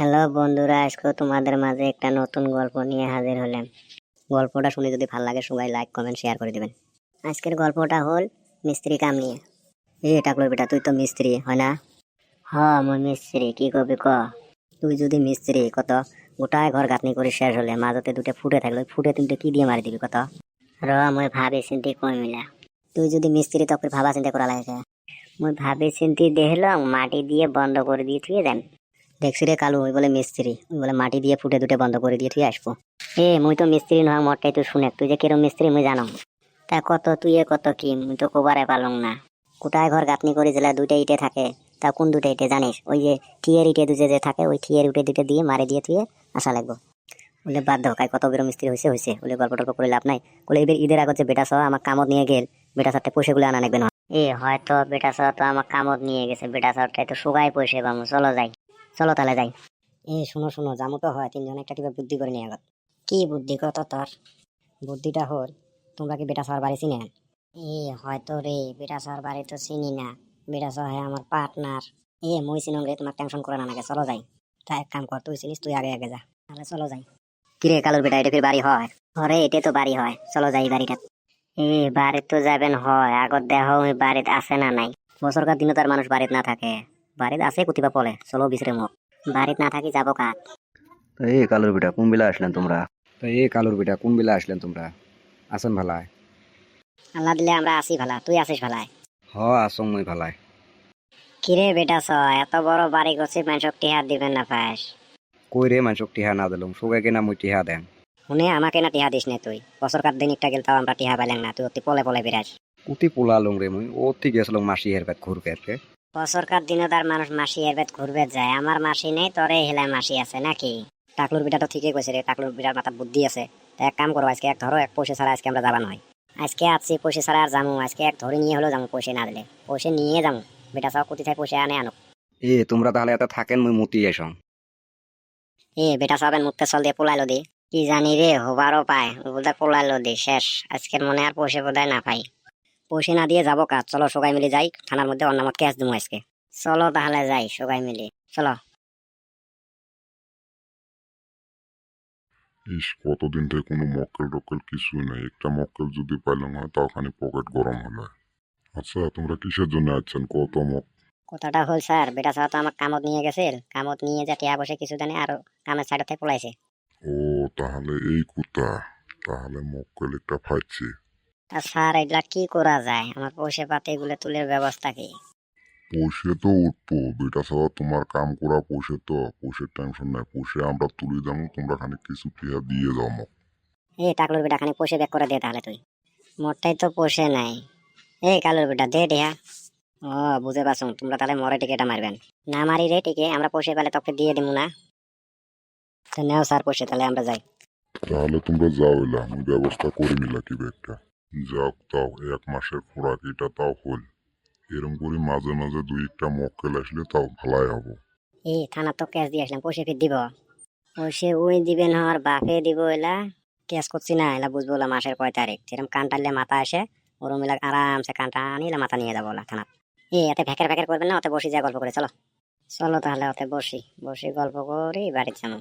Hello বন্ধুরা, আজকে তোমাদের মাঝে একটা নতুন গল্প নিয়ে হাজির হলাম। গল্পটা শুনে যদি ভালো লাগে সবাই লাইক কমেন্ট শেয়ার করে দিবেন। আজকের গল্পটা হল মিস্ত্রি কাম নিয়ে। টাকলো বেটা, তুই তো মিস্ত্রি হয় না? মই মিস্ত্রি, কি করবি ক। তুই যদি মিস্ত্রি কত গোটায় ঘর গাঁথনি করে শেষ হলে মাঝতে দুটো ফুটে থাকলো, ফুটে তিনটে কি দিয়ে মারি দিবি কত? মই ভাবি চিন্তি কমিলা। তুই যদি মিস্ত্রি তখন ভাবা চিন্তা করা লাগে। মই ভাবি চিন্তি দেখলাম মাটি দিয়ে বন্ধ করে দিয়ে থুয়ে দেন। দেখছি রে কালু, ওই বলে মিস্ত্রি, ওই বলে মাটি দিয়ে ফুটে দুটো বন্ধ করে দিয়ে তুই আসবো। মুই তো মিস্ত্রি নয় মোটটাই তুই শুনে, তুই যে কিরম মিস্ত্রি মুই জানো। তা কত তুই কত কি মুই তো কোবারে পালং না। কোটায় ঘর গাঁথনি করে জেলা দুইটা ইটে থাকে, তা কোন দুইটা ইটে জানিস? ওই যে ঠিয়ের ইটে দুজে যে থাকে, ওই ঠিয়ের উঠে দুটো দিয়ে মারে দিয়ে তুই আসা লাগবো। বলে বাধ্য কাই কত বেরো মিস্ত্রি হয়েছে বলে গল্প টল্প করে লাভ নাই। বলে এবার ঈদের আগে যে বেটা সহ আমার কামত নিয়ে গেল, বেটা সাথে পয়সা গুলো আনা লাগবে না। হয়তো বেটা সহ তো আমার কামত নিয়ে গেছে, বেটা সহটাই তো সোগাই পয়সা পাবো। চলো যাই, চলো তাহলে যাই। শোনো জামু তো হয় তিনজন একটা কিবা বুদ্ধি করে নিয়ে আগত। কি বুদ্ধি কত তোর? বুদ্ধিটা হল, তোমরা কি বেটা সবার বাড়ি চিনেন? হয়তো রে, বেটা সবার বাড়ি তো চিনি না। বেটা সহ আমার পার্টনার। মই চিনং রে, তোমার টেনশন করে না নাগে, চলো যাই। তা এক কাম কর, তুই চিনিস, তুই আগে আগে যা, তাহলে চলো যাই। কিরে কালোর বেটা, এটা ফির বাড়ি হয়? আরে এটা তো বাড়ি হয়, চলো যাই বাড়িটা। বাড়ি তো যাবেন হয়, আগত দেখো ওই বাড়িতে আছে না নাই। বছরকার দিনে তার মানুষ বাড়িতে না থাকে, বাড়িতে আছে কুতিবা পলে, চলো বিচরে মুখ। বাড়িতে না থাকি যাবো কাক। কালুর বেটা কোন বেলা আসলেন তোমরা? কালুর বেটা কোন বেলা আসলেন তোমরা? আসেন ভালায়। আল্লাহ দিলে আমরা আসি ভালা, তুই আসিস ভালায়। আসং মই ভালায়। কিরে বেটা এত বড় বাড়ি করছিস, মানুষক টিহা দিবেন না পাস? কই রে মানুষক টিহা না দিলুম, সবাইকে না মই টিহা দেন। শুনে আমাকে না টিহা দিস নে তুই, বছরকার দিন একটা গেল তাও আমরা টিহা পাইলাম না, তুই অতি পলে পলে বিরাজ। কুতি পোলালুম রে মুই, ও ঠিক গেছিলাম মাসি হেরবাদ ঘুরবে আরকে। বছরকার দিনে তার মানুষ মাসি এরবেদ ঘুরবে যায়, আমার মাসি নেই, তোরে হেলায় মাসি আছে নাকি? টাকলুর বিটা তো ঠিকই কইছে রে, টাকলুর বিটার মাথা বুদ্ধি আছে। তা এক কাম করো, আজকে এক ধরো, এক পয়সা ছাড়া আজকে আমরা যাবা নয়। আজকে আছি পয়সা ছাড়া আর যামু, আজকে এক ধরে নিয়ে হলো যামু, পয়সা না দিলে পয়সা নিয়ে যামু। বেটা সব কোথি থেকে পয়সা আনে আনুক। তোমরা তাহলে এত থাকেন, মুই মুতি এসং। বেটা সবেন মুখতে চল দিয়ে পোলাইলো দি। কি জানি রে, হবারও পায়, বোধহয় পোলাইলো দি শেষ। আজকের মনে আর পয়সা বোধহয় না পাই। পয়সা না দিয়ে যাবো কাজ, চলো সবাই মিলে যাই, থানার মধ্যে অন্নামত ক্যাশ দেবো আজকে। চলো তাহলে যাই সবাই মিলে, চলো। কতদিন থেকে কোনো মক্কেল টক্কেল কিছুই নাই, একটা মক্কেল যদি পাইলাম হয় তাও খানি পকেট গরম হলে। আচ্ছা তোমরা কিসের জন্য আসছেন কত কথাটা হল স্যার, বেটা সাহেব তো আমার কামত নিয়ে গেছে, কামত নিয়ে যা টিয়া বসে কিছু জানে আর কামের সাইড থেকে পলাইছে। ও তাহলে এই কথা, তাহলে মক্কেল একটা ফাইছে। তা স্যার এগুলা কি করা যায়, আমার পয়সা পাতি এগুলো তুলের ব্যবস্থা কি? পয়সা তো উঠবো বেটা ছাড়া, তোমার কাম করা পয়সা তো, পয়সার টেনশন নাই, পয়সা আমরা তুলে যাবো, তোমরা খানি কিছু টিয়া দিয়ে যাও মক। টাকলুর বেটা খানি পয়সা ব্যাক করে দে তাহলে তুই। মোরটাই তো পয়সা নাই। কালুর বেটা দে টিয়া। ও বুঝে পাচ্ছ, তোমরা তাহলে মরে টিকেটা মারবেন। না মারি রে টিকে, আমরা পয়সা পেলে তোকে দিয়ে দিব না। নেও স্যার পয়সা, তাহলে আমরা যাই। তাহলে তোমরা যাও, এলা আমি ব্যবস্থা করে নিলা কি একটা। যাও তাও এক মাসের খোরাক এটা তাও হল, এরম করে মাঝে মাঝে দুই একটা মক্কেল আসলে তাও ভালাই হবো। থানা তো ক্যাশ দিয়ে আসলাম, পয়সা ফির দিব। পয়সা ওই দিবেন আর বাপে দিব, এলা ক্যাশ করছি না, এলা বুঝবো ওলা মাসের কয় তারিখ, যেরকম কান টানলে মাথা আসে ওরম এলা আরামসে কান টানি এলা মাথা নিয়ে যাবো ওলা থানা। এতে ভ্যাকের ভ্যাকের করবেন না, অত বসি যা গল্প করে, চলো। চলো তাহলে অত বসি বসি গল্প করি, বাড়িতে যাবো।